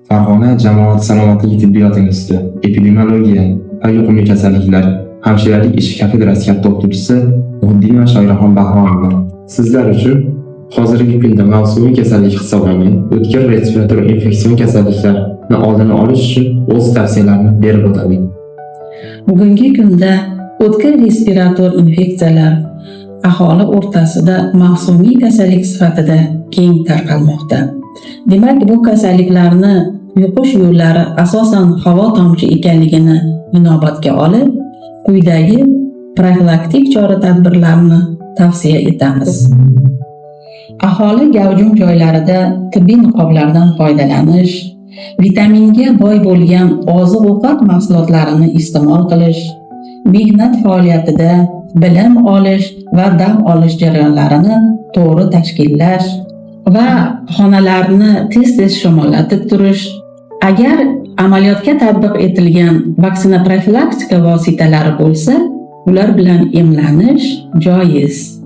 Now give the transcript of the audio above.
Farg'ona jamoat salomatligi tibbiyot instituti epidemiologiya va yuqumli kasalliklar hamshiralik ishi kafedrasi katta o'qituvchisi Muhiddinova Shoiraxon Bahronova sizlar uchun hozirgi kunda mavsumiy kasallik hisoblangan o'tkir respirator infeksion kasalliklarni oldini olish uchun o'z tavsiyalarini berib o'tadi. Bugungi kunda o'tkir respirator infeksiyalar aholi o'rtasida mavsumiy kasallik sifatida keng tarqalmoqda. Demak, bu kasalliklarni yuqish yo'llari asosan havo tomchi ekanligini inobatga olib, quyidagi profilaktik chora-tadbirlarni tavsiya etamiz. Aholi gavjum joylarida tibbiy niqoblardan foydalanish, vitaminga boy bo'lgan oziq-ovqat mahsulotlarini iste'mol qilish, mehnat faoliyatida bilim olish va dam olish jarayonlarini to'g'ri tashkillash va xonalarni tez-tez shamollatib turish. Agar amaliyotga tatbiq etilgan vaksina profilaktika vositalari bo'lsa, ular bilan emlanish joiz.